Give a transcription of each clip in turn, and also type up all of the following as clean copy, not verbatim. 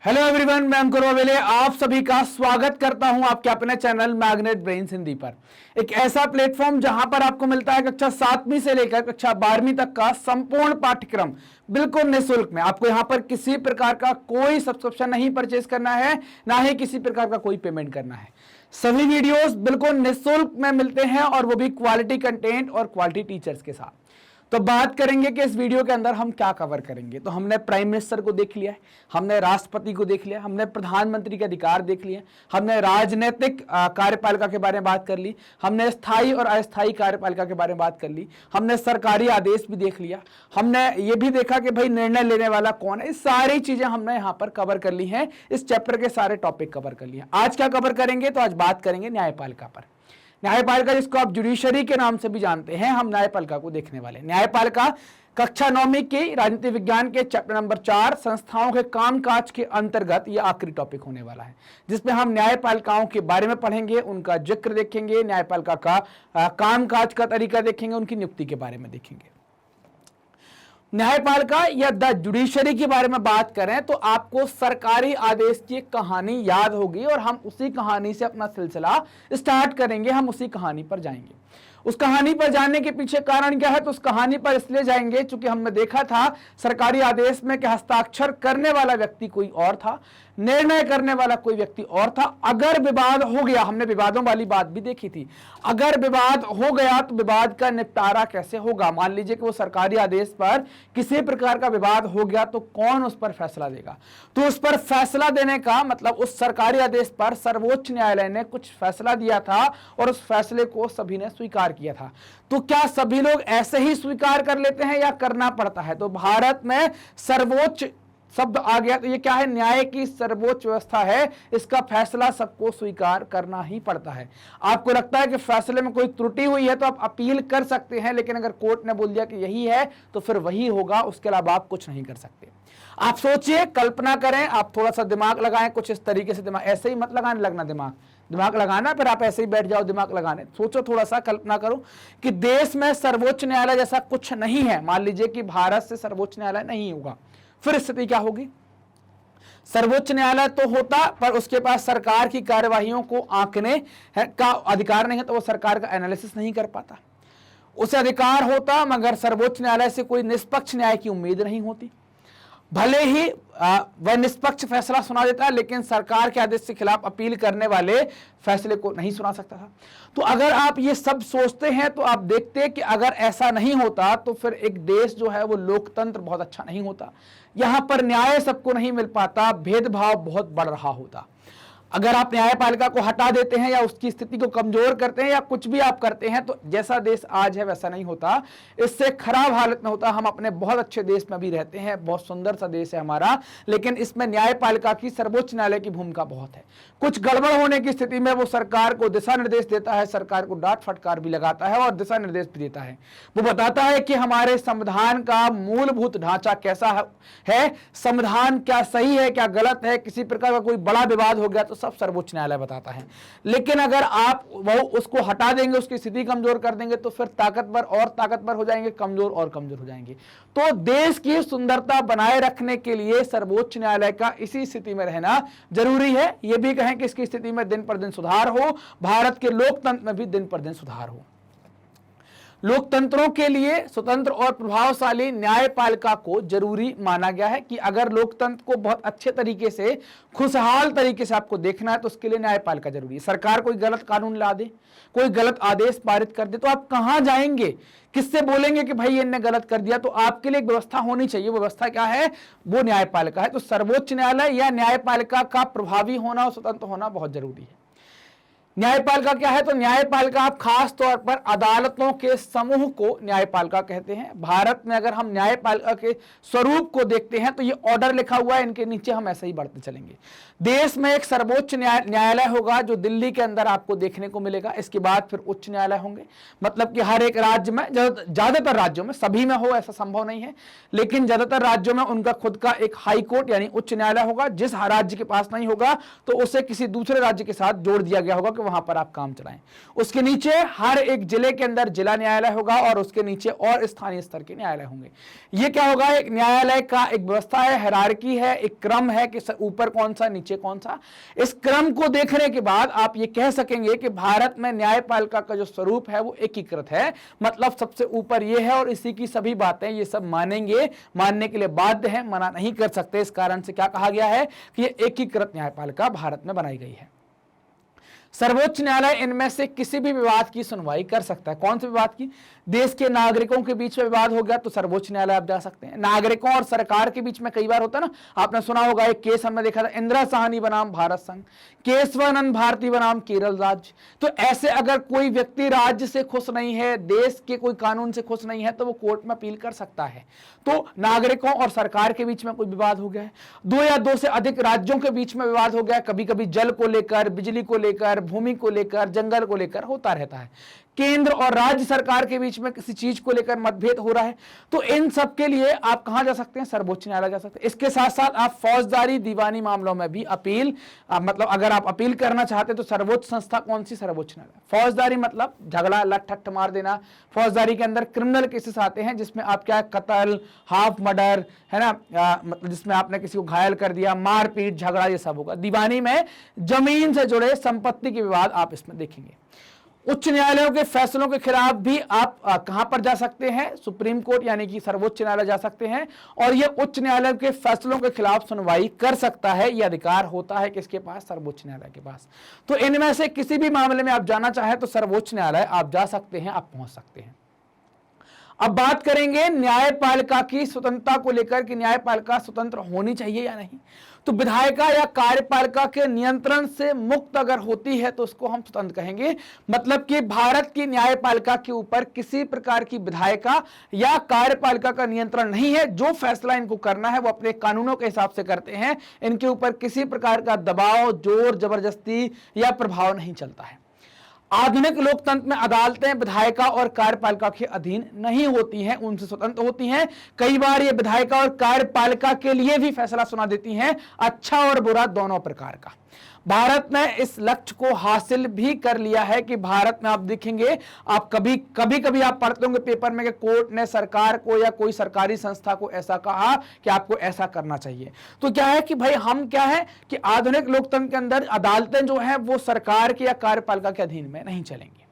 Hello everyone, मैं अंकुर वावेले आप सभी का स्वागत करता हूं आपके अपने चैनल मैग्नेट ब्रेन्स हिंदी पर। एक ऐसा प्लेटफॉर्म जहां पर आपको मिलता है कक्षा 7वीं से लेकर कक्षा 12वीं तक का संपूर्ण पाठ्यक्रम बिल्कुल निःशुल्क में। आपको यहां पर किसी प्रकार का कोई सब्सक्रिप्शन नहीं परचेज करना है, ना ही किसी प्रकार का कोई पेमेंट करना है। सभी वीडियोस बिल्कुल निःशुल्क में मिलते हैं और वो भी क्वालिटी कंटेंट और क्वालिटी टीचर्स के साथ। तो बात करेंगे कि इस वीडियो के अंदर हम क्या कवर करेंगे। तो हमने प्राइम मिनिस्टर को देख लिया है, हमने राष्ट्रपति को देख लिया, हमने प्रधानमंत्री के अधिकार देख लिए, हमने राजनीतिक कार्यपालिका के बारे में बात कर ली, हमने स्थायी और अस्थायी कार्यपालिका के बारे में बात कर ली, हमने सरकारी आदेश भी देख लिया, हमने ये भी देखा कि भाई निर्णय लेने वाला कौन है। इस सारी चीजें हमने यहाँ पर कवर कर ली हैं, इस चैप्टर के सारे टॉपिक कवर कर लिए। आज क्या कवर करेंगे, तो आज बात करेंगे न्यायपालिका पर। न्यायपालिका जिसको आप जुडिशरी के नाम से भी जानते हैं, हम न्यायपालिका को देखने वाले। न्यायपालिका कक्षा 9वीं की राजनीति विज्ञान के चैप्टर नंबर 4 संस्थाओं के कामकाज के अंतर्गत यह आखिरी टॉपिक होने वाला है, जिसमें हम न्यायपालिकाओं के बारे में पढ़ेंगे, उनका जिक्र देखेंगे, न्यायपालिका का कामकाज का तरीका देखेंगे, उनकी नियुक्ति के बारे में देखेंगे। न्यायपालिका या द जुडिशरी के बारे में बात करें तो आपको सरकारी आदेश की एक कहानी याद होगी और हम उसी कहानी से अपना सिलसिला स्टार्ट करेंगे। हम उसी कहानी पर जाएंगे। उस कहानी पर जाने के पीछे कारण क्या है, तो उस कहानी पर इसलिए जाएंगे क्योंकि हमने देखा था सरकारी आदेश में कि हस्ताक्षर करने वाला व्यक्ति कोई और था, निर्णय करने वाला कोई व्यक्ति और था। अगर विवाद हो गया, हमने विवादों वाली बात भी देखी थी, अगर विवाद हो गया तो विवाद का निपटारा कैसे होगा। मान लीजिए कि वो सरकारी आदेश पर किसी प्रकार का विवाद हो गया तो कौन उस पर फैसला देगा। तो उस पर फैसला देने का मतलब उस सरकारी आदेश पर सर्वोच्च न्यायालय ने कुछ फैसला दिया था और उस फैसले को सभी ने स्वीकार किया था। तो क्या सभी लोग ऐसे ही स्वीकार कर लेते हैं या करना पड़ता है। तो भारत में सर्वोच्च शब्द आ गया तो ये क्या है, न्याय की सर्वोच्च व्यवस्था है, इसका फैसला सबको स्वीकार करना ही पड़ता है। आपको लगता है कि फैसले में कोई त्रुटि हुई है तो आप अपील कर सकते हैं, लेकिन अगर कोर्ट ने बोल दिया कि यही है तो फिर वही होगा, उसके अलावा आप कुछ नहीं कर सकते। आप सोचिए, कल्पना करें, आप थोड़ा सा दिमाग लगाएं, कुछ इस तरीके से। दिमाग ऐसे ही मत लगाने लगना, दिमाग लगाना फिर आप ऐसे ही बैठ जाओ दिमाग लगाने। सोचो, थोड़ा सा कल्पना करो कि देश में सर्वोच्च न्यायालय जैसा कुछ नहीं है। मान लीजिए कि भारत से सर्वोच्च न्यायालय नहीं होगा, फिर स्थिति क्या होगी। सर्वोच्च न्यायालय तो होता पर उसके पास सरकार की कार्यवाहियों को आंकने का अधिकार नहीं है, तो वो सरकार का एनालिसिस नहीं कर पाता। उसे अधिकार होता मगर सर्वोच्च न्यायालय से कोई निष्पक्ष न्याय की उम्मीद नहीं होती। भले ही वह निष्पक्ष फैसला सुना देता है, लेकिन सरकार के आदेश के खिलाफ अपील करने वाले फैसले को नहीं सुना सकता था। तो अगर आप ये सब सोचते हैं तो आप देखते हैं कि अगर ऐसा नहीं होता तो फिर एक देश जो है वो लोकतंत्र बहुत अच्छा नहीं होता। यहां पर न्याय सबको नहीं मिल पाता, भेदभाव बहुत बढ़ रहा होता। अगर आप न्यायपालिका को हटा देते हैं या उसकी स्थिति को कमजोर करते हैं या कुछ भी आप करते हैं तो जैसा देश आज है वैसा नहीं होता, इससे खराब हालत में होता। हम अपने बहुत अच्छे देश में भी रहते हैं, बहुत सुंदर सा देश है हमारा, लेकिन इसमें न्यायपालिका की, सर्वोच्च न्यायालय की भूमिका बहुत है। कुछ गड़बड़ होने की स्थिति में वो सरकार को दिशा निर्देश देता है, सरकार को डांट फटकार भी लगाता है और दिशा निर्देश भी देता है। वो बताता है कि हमारे संविधान का मूलभूत ढांचा कैसा है, संविधान क्या सही है क्या गलत है। किसी प्रकार का कोई बड़ा विवाद हो गया तो सब सर्वोच्च न्यायालय बताता है। लेकिन अगर आप वो उसको हटा देंगे, उसकी स्थिति कमजोर कर देंगे तो फिर ताकतवर और ताकतवर हो जाएंगे, कमजोर और कमजोर हो जाएंगे। तो देश की सुंदरता बनाए रखने के लिए सर्वोच्च न्यायालय का इसी स्थिति में रहना जरूरी है। यह भी कहें कि इसकी स्थिति में दिन पर दिन सुधार हो, भारत के लोकतंत्र में भी दिन पर दिन सुधार हो। लोकतंत्रों के लिए स्वतंत्र और प्रभावशाली न्यायपालिका को जरूरी माना गया है कि अगर लोकतंत्र को बहुत अच्छे तरीके से, खुशहाल तरीके से आपको देखना है तो उसके लिए न्यायपालिका जरूरी है। सरकार कोई गलत कानून ला दे, कोई गलत आदेश पारित कर दे तो आप कहां जाएंगे, किससे बोलेंगे कि भाई इनने गलत कर दिया। तो आपके लिए एक व्यवस्था होनी चाहिए। वो व्यवस्था क्या है, वो न्यायपालिका है। तो सर्वोच्च न्यायालय या न्यायपालिका का प्रभावी होना और स्वतंत्र होना बहुत जरूरी है। न्यायपालिका क्या है, तो न्यायपालिका आप खास तौर पर अदालतों के समूह को न्यायपालिका कहते हैं। भारत में अगर हम न्यायपालिका के स्वरूप को देखते हैं तो ये ऑर्डर लिखा हुआ है, इनके नीचे हम ऐसे ही बढ़ते चलेंगे। देश में एक सर्वोच्च न्यायालय होगा जो दिल्ली के अंदर आपको देखने को मिलेगा। इसके बाद फिर उच्च न्यायालय होंगे, मतलब कि हर एक राज्य में, ज्यादातर राज्यों में, सभी में हो ऐसा संभव नहीं है, लेकिन ज्यादातर राज्यों में उनका खुद का एक हाई कोर्ट यानी उच्च न्यायालय होगा। जिस राज्य के पास नहीं होगा तो उसे किसी दूसरे राज्य के साथ जोड़ दिया गया होगा कि वहां पर आप काम चलाएं। उसके नीचे हर एक जिले के अंदर जिला न्यायालय होगा और उसके नीचे और स्थानीय स्तर के न्यायालय होंगे। ये क्या होगा, एक न्यायालय का एक व्यवस्था है, हायरार्की है, एक क्रम है कि ऊपर कौन सा नीचे कौन सा। इस क्रम को देखने के बाद आप ये कह सकेंगे कि भारत में न्यायपालिका का जो स्वरूप है वो एकीकृत है, मतलब सबसे ऊपर ये है और इसी की सभी बातें ये सब मानेंगे, मानने के लिए बाध्य है, मना नहीं कर सकते। इस कारण से क्या कहा गया है कि ये एकीकृत न्यायपालिका भारत में बनाई गई है। सर्वोच्च न्यायालय इनमें से किसी भी विवाद की सुनवाई कर सकता है। कौन से विवाद की? देश के नागरिकों के बीच में विवाद हो गया तो सर्वोच्च न्यायालय आप जा सकते हैं। नागरिकों और सरकार के बीच में कई बार होता है ना, आपने सुना होगा एक केस हमने देखा था, इंदिरा साहनी बनाम भारत संघ, केशवानंद भारती बनाम केरल राज्य। तो ऐसे अगर कोई व्यक्ति राज्य से खुश नहीं है, देश के कोई कानून से खुश नहीं है, तो वो कोर्ट में अपील कर सकता है। तो नागरिकों और सरकार के बीच में कोई विवाद हो गया है, दो या दो से अधिक राज्यों के बीच में विवाद हो गया, कभी कभी जल को लेकर, बिजली को लेकर, भूमि को लेकर, जंगल को लेकर होता रहता है, केंद्र और राज्य सरकार के बीच में किसी चीज को लेकर मतभेद हो रहा है, तो इन सब के लिए आप कहां जा सकते हैं? सर्वोच्च न्यायालय जा सकते हैं। इसके साथ साथ आप फौजदारी दीवानी मामलों में भी अपील, मतलब अगर आप अपील करना चाहते हैं तो सर्वोच्च संस्था कौन सी? सर्वोच्च न्यायालय। फौजदारी मतलब झगड़ा, लठ मार देना। फौजदारी के अंदर क्रिमिनल केसेस आते हैं जिसमें आप क्या, कत्ल, हाफ मर्डर, है ना, मतलब जिसमें आपने किसी को घायल कर दिया, मारपीट, झगड़ा, ये सब होगा। दीवानी में जमीन से जुड़े संपत्ति के विवाद आप इसमें देखेंगे। उच्च न्यायालयों के फैसलों के खिलाफ भी आप कहां पर जा सकते हैं? सुप्रीम कोर्ट यानी कि सर्वोच्च न्यायालय जा सकते हैं और ये उच्च न्यायालय के फैसलों के खिलाफ सुनवाई कर सकता है। यह अधिकार होता है किसके पास? सर्वोच्च न्यायालय के पास। तो इनमें से किसी भी मामले में आप जाना चाहें तो सर्वोच्च न्यायालय आप जा सकते हैं, आप पहुंच सकते हैं। अब बात करेंगे न्यायपालिका की स्वतंत्रता को लेकर कि न्यायपालिका स्वतंत्र होनी चाहिए या नहीं। तो विधायिका या कार्यपालिका के नियंत्रण से मुक्त अगर होती है तो उसको हम स्वतंत्र कहेंगे। मतलब कि भारत की न्यायपालिका के ऊपर किसी प्रकार की विधायिका या कार्यपालिका का नियंत्रण नहीं है। जो फैसला इनको करना है वो अपने कानूनों के हिसाब से करते हैं। इनके ऊपर किसी प्रकार का दबाव, जोर जबरदस्ती या प्रभाव नहीं चलता है। आधुनिक लोकतंत्र में अदालतें विधायिका और कार्यपालिका के अधीन नहीं होती हैं, उनसे स्वतंत्र होती हैं। कई बार ये विधायिका और कार्यपालिका के लिए भी फैसला सुना देती हैं, अच्छा और बुरा दोनों प्रकार का। भारत ने इस लक्ष्य को हासिल भी कर लिया है कि भारत में आप देखेंगे, आप कभी आप पढ़ते होंगे पेपर में कि कोर्ट ने सरकार को या कोई सरकारी संस्था को ऐसा कहा कि आपको ऐसा करना चाहिए। तो क्या है कि भाई हम क्या है कि आधुनिक लोकतंत्र के अंदर अदालतें जो हैं वो सरकार के या कार्यपालिका के अधीन में नहीं चलेंगी।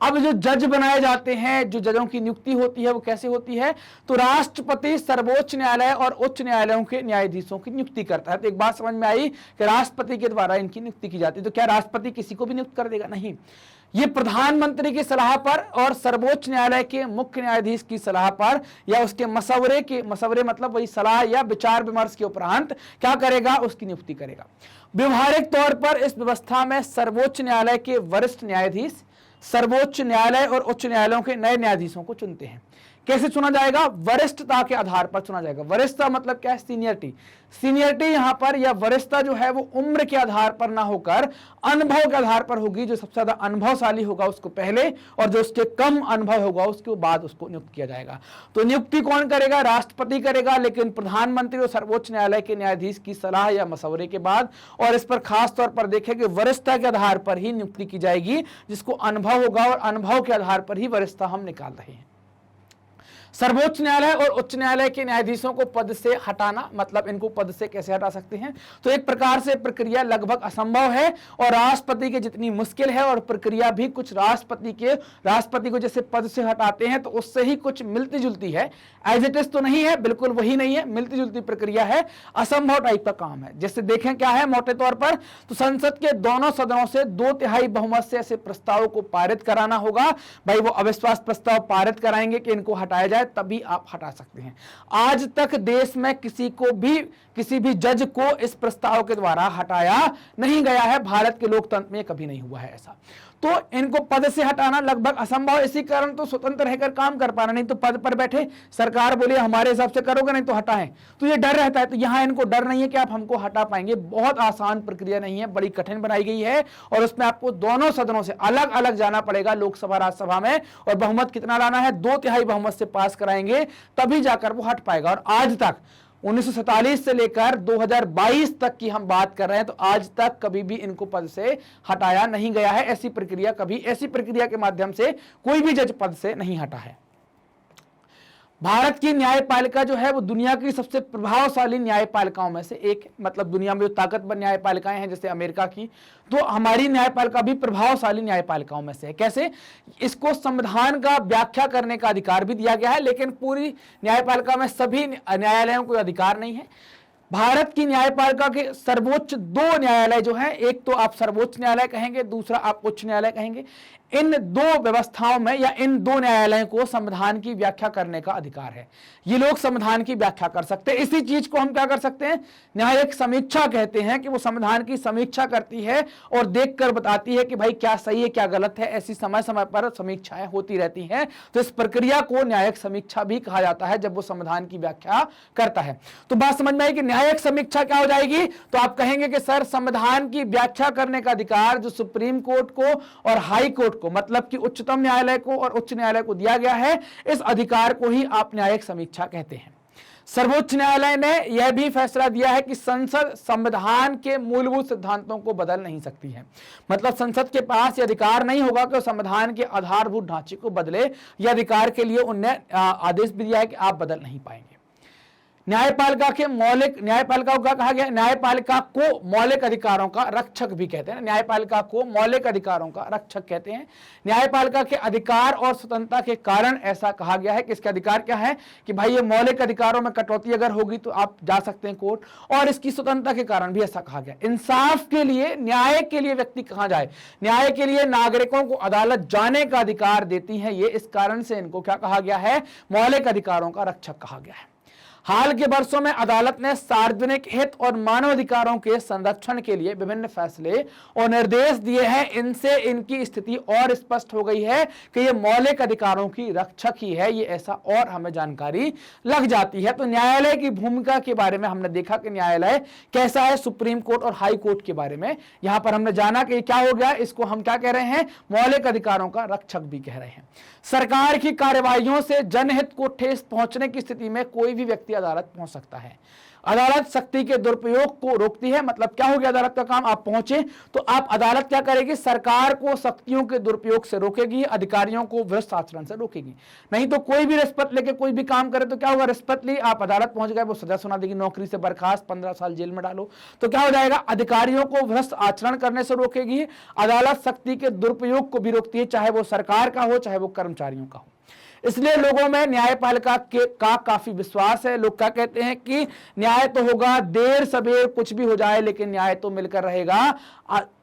अब जो जज बनाए जाते हैं, जो जजों की नियुक्ति होती है वो कैसे होती है? तो राष्ट्रपति सर्वोच्च न्यायालय और उच्च न्यायालयों के न्यायाधीशों की नियुक्ति करता है। तो एक बात समझ में आई कि राष्ट्रपति के द्वारा इनकी नियुक्ति की जाती है। तो क्या राष्ट्रपति किसी को भी नियुक्त कर देगा? नहीं, ये प्रधानमंत्री की सलाह पर और सर्वोच्च न्यायालय के मुख्य न्यायाधीश की सलाह पर या उसके मशवरे मतलब वही सलाह या विचार विमर्श के उपरांत क्या करेगा? उसकी नियुक्ति करेगा। व्यवहारिक तौर पर इस व्यवस्था में सर्वोच्च न्यायालय के वरिष्ठ न्यायाधीश सर्वोच्च न्यायालय और उच्च न्यायालयों के नए न्यायाधीशों को चुनते हैं। कैसे चुना जाएगा? वरिष्ठता के आधार पर चुना जाएगा। वरिष्ठता मतलब क्या है? सीनियरिटी यहां पर या वरिष्ठता जो है वो उम्र के आधार पर ना होकर अनुभव के आधार पर होगी। जो सबसे ज्यादा अनुभवशाली होगा उसको पहले और जो उसके कम अनुभव होगा उसके बाद उसको नियुक्त किया जाएगा। तो नियुक्ति कौन करेगा? राष्ट्रपति करेगा, लेकिन प्रधानमंत्री और सर्वोच्च न्यायालय के न्यायाधीश की सलाह या मशवरे के बाद। और इस पर खास तौर पर देखें कि वरिष्ठता के आधार पर ही नियुक्ति की जाएगी, जिसको अनुभव होगा और अनुभव के आधार पर ही वरिष्ठता हम निकाल रहे हैं। सर्वोच्च न्यायालय और उच्च न्यायालय के न्यायाधीशों को पद से हटाना, मतलब इनको पद से कैसे हटा सकते हैं? तो एक प्रकार से प्रक्रिया लगभग असंभव है और राष्ट्रपति की जितनी मुश्किल है और प्रक्रिया भी कुछ राष्ट्रपति को जैसे पद से हटाते हैं तो उससे ही कुछ मिलती जुलती है। एज इट इज तो नहीं है, बिल्कुल वही नहीं है, मिलती जुलती प्रक्रिया है, असंभव टाइप का काम है। जैसे देखें क्या है मोटे तौर पर, तो संसद के दोनों सदनों से 2/3 बहुमत से ऐसे प्रस्तावों को पारित कराना होगा। भाई वो अविश्वास प्रस्ताव पारित कराएंगे कि इनको हटाया जाए, तभी आप हटा सकते हैं। आज तक देश में किसी भी जज को इस प्रस्ताव के द्वारा हटाया नहीं गया है। भारत के लोकतंत्र में कभी नहीं हुआ है ऐसा। तो इनको पद से हटाना लगभग असंभव। इसी कारण तो स्वतंत्र रहकर काम कर पाना, नहीं तो पद पर बैठे सरकार बोले हमारे हिसाब से करोगे नहीं तो हटाएं, तो ये डर रहता है। तो यहां इनको डर नहीं है कि आप हमको हटा पाएंगे। बहुत आसान प्रक्रिया नहीं है, बड़ी कठिन बनाई गई है और उसमें आपको दोनों सदनों से अलग अलग जाना पड़ेगा, लोकसभा राज्यसभा में। और बहुमत कितना लाना है? 2/3 बहुमत से पास कराएंगे तभी जाकर वो हट पाएगा। और आज तक 1947 से लेकर 2022 तक की हम बात कर रहे हैं, तो आज तक कभी भी इनको पद से हटाया नहीं गया है। ऐसी प्रक्रिया के माध्यम से कोई भी जज पद से नहीं हटा है। भारत की न्यायपालिका जो है वो दुनिया की सबसे प्रभावशाली न्यायपालिकाओं में से एक, मतलब दुनिया में जो ताकतवर न्यायपालिकाएं हैं जैसे अमेरिका की, तो हमारी न्यायपालिका भी प्रभावशाली न्यायपालिकाओं में से है। कैसे? इसको संविधान का व्याख्या करने का अधिकार भी दिया गया है, लेकिन पूरी न्यायपालिका में सभी न्यायालयों को अधिकार नहीं है। भारत की न्यायपालिका के सर्वोच्च 2 न्यायालय जो हैं, एक तो आप सर्वोच्च न्यायालय कहेंगे, दूसरा आप उच्च न्यायालय कहेंगे। इन 2 व्यवस्थाओं में या इन 2 न्यायालयों को संविधान की व्याख्या करने का अधिकार है। ये लोग संविधान की व्याख्या कर सकते हैं। इसी चीज को हम क्या कर सकते हैं? न्यायिक समीक्षा कहते हैं, कि वो संविधान की समीक्षा करती है और देखकर बताती है कि भाई क्या सही है क्या गलत है। ऐसी समय समय पर समीक्षाएं होती रहती हैं, तो इस प्रक्रिया को न्यायिक समीक्षा भी कहा जाता है जब वो संविधान की व्याख्या करता है। तो बात समझ में आई कि न्यायिक समीक्षा क्या हो जाएगी? तो आप कहेंगे कि सर संविधान की व्याख्या करने का अधिकार जो सुप्रीम कोर्ट को और हाई कोर्ट को, मतलब कि उच्चतम न्यायालय को और उच्च न्यायालय को दिया गया है, इस अधिकार को ही आप न्यायिक समीक्षा कहते हैं। सर्वोच्च न्यायालय ने यह भी फैसला दिया है कि संसद संविधान के मूलभूत सिद्धांतों को बदल नहीं सकती है। मतलब संसद के पास यह अधिकार नहीं होगा कि संविधान के आधारभूत ढांचे को बदले। यह अधिकार के लिए उन्हें आदेश भी दिया है कि आप बदल नहीं पाएंगे। न्यायपालिका को क्या कहा गया? न्यायपालिका को मौलिक अधिकारों का रक्षक भी कहते हैं। न्यायपालिका को मौलिक अधिकारों का रक्षक कहते हैं। न्यायपालिका के अधिकार और स्वतंत्रता के कारण ऐसा कहा गया है कि इसके अधिकार क्या है कि भाई ये मौलिक अधिकारों में कटौती अगर होगी तो आप जा सकते हैं कोर्ट, और इसकी स्वतंत्रता के कारण भी ऐसा कहा गया। इंसाफ के लिए, न्याय के लिए व्यक्ति कहां जाए? न्याय के लिए नागरिकों को अदालत जाने का अधिकार देती है ये, इस कारण से इनको क्या कहा गया है? मौलिक अधिकारों का रक्षक कहा गया है। हाल के वर्षों में अदालत ने सार्वजनिक हित और मानवाधिकारों के संरक्षण के लिए विभिन्न फैसले और निर्देश दिए हैं। इनसे इनकी स्थिति और स्पष्ट हो गई है कि ये मौलिक अधिकारों की रक्षक ही है, ये ऐसा और हमें जानकारी लग जाती है। तो न्यायालय की भूमिका के बारे में हमने देखा कि न्यायालय कैसा है, सुप्रीम कोर्ट और हाई कोर्ट के बारे में यहां पर हमने जाना कि क्या हो गया, इसको हम क्या कह रहे हैं? मौलिक अधिकारों का रक्षक भी कह रहे हैं। सरकार की कार्यवाहियों से जनहित को ठेस पहुंचने की स्थिति में कोई भी व्यक्ति अदालत पहुंच सकता है। अदालत शक्ति के दुरुपयोग को रोकती है। मतलब क्या हो गया अदालत का काम? आप पहुंचे तो आप अदालत क्या करेगी? सरकार को शक्तियों के दुरुपयोग से रोकेगी, अधिकारियों को भ्रष्ट आचरण से रोकेगी। नहीं तो कोई भी रिश्वत लेके कोई भी काम करे तो क्या होगा? रिश्वत ली, आप अदालत पहुंच गए, वो सजा सुना देगी, नौकरी से बर्खास्त, 15 साल जेल में डालो। तो क्या हो जाएगा? अधिकारियों को भ्रष्ट आचरण करने से रोकेगी। अदालत शक्ति के दुरुपयोग को भी रोकती है, चाहे वो सरकार का हो चाहे वो कर्मचारियों का हो। इसलिए लोगों में न्यायपालिका का काफी विश्वास है। लोग क्या कहते हैं कि न्याय तो होगा, देर सबेर कुछ भी हो जाए लेकिन न्याय तो मिलकर रहेगा।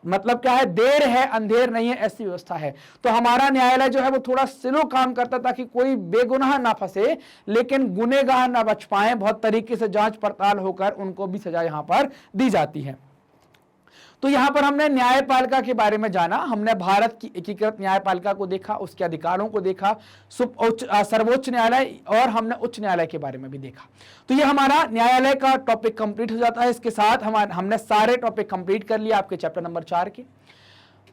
मतलब क्या है? देर है अंधेर नहीं है, ऐसी व्यवस्था है। तो हमारा न्यायालय जो है वो थोड़ा स्लो काम करता ताकि कोई बेगुनाह ना फंसे, लेकिन गुनेगार ना बच पाए। बहुत तरीके से जांच पड़ताल होकर उनको भी सजा यहां पर दी जाती है। तो यहां पर हमने न्यायपालिका के बारे में जाना। हमने भारत की एकीकृत न्यायपालिका को देखा, उसके अधिकारों को देखा, सर्वोच्च न्यायालय और हमने उच्च न्यायालय के बारे में भी देखा। तो ये हमारा न्यायालय का टॉपिक कंप्लीट हो जाता है। इसके साथ हमने सारे टॉपिक कंप्लीट कर लिया आपके चैप्टर नंबर 4 के।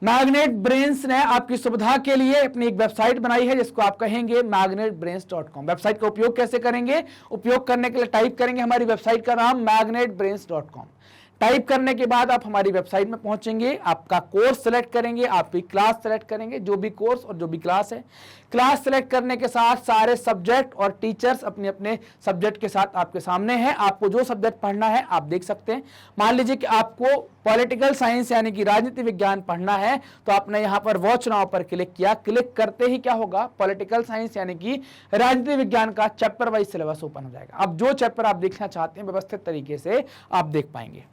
मैग्नेट ब्रेन्स ने आपकी सुविधा के लिए अपनी एक वेबसाइट बनाई है जिसको आप कहेंगे magnetbrains.com। वेबसाइट का उपयोग कैसे करेंगे? उपयोग करने के लिए टाइप करेंगे हमारी वेबसाइट का नाम magnetbrains.com। टाइप करने के बाद आप हमारी वेबसाइट में पहुंचेंगे, आपका कोर्स सेलेक्ट करेंगे, आपकी क्लास सेलेक्ट करेंगे, जो भी कोर्स और जो भी क्लास है। क्लास सेलेक्ट करने के साथ सारे सब्जेक्ट और टीचर्स अपने अपने सब्जेक्ट के साथ आपके सामने हैं। आपको जो सब्जेक्ट पढ़ना है आप देख सकते हैं। मान लीजिए कि आपको पॉलिटिकल साइंस यानी कि राजनीति विज्ञान पढ़ना है, तो आपने यहाँ पर वॉच नाउ पर क्लिक किया। क्लिक करते ही क्या होगा? पॉलिटिकल साइंस यानी कि राजनीति विज्ञान का चैप्टर वाइज सिलेबस ओपन हो जाएगा। अब जो चैप्टर आप देखना चाहते हैं व्यवस्थित तरीके से आप देख पाएंगे,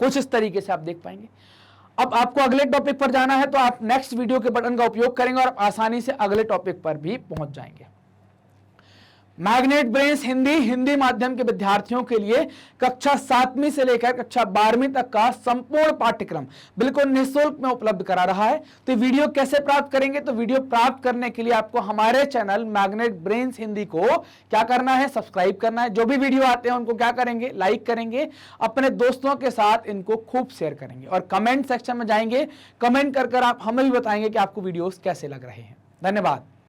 कुछ इस तरीके से आप देख पाएंगे। अब आपको अगले टॉपिक पर जाना है तो आप नेक्स्ट वीडियो के बटन का उपयोग करेंगे और आप आसानी से अगले टॉपिक पर भी पहुंच जाएंगे। मैग्नेट ब्रेन्स हिंदी माध्यम के विद्यार्थियों के लिए कक्षा 7वीं से लेकर कक्षा 12वीं तक का संपूर्ण पाठ्यक्रम बिल्कुल निःशुल्क में उपलब्ध करा रहा है। तो वीडियो कैसे प्राप्त करेंगे? तो वीडियो प्राप्त करने के लिए आपको हमारे चैनल मैग्नेट ब्रेन्स हिंदी को क्या करना है? सब्सक्राइब करना है। जो भी वीडियो आते हैं उनको क्या करेंगे? लाइक करेंगे, अपने दोस्तों के साथ इनको खूब शेयर करेंगे और कमेंट सेक्शन में जाएंगे, कमेंट कर आप हमें भी बताएंगे कि आपको वीडियोस कैसे लग रहे हैं। धन्यवाद।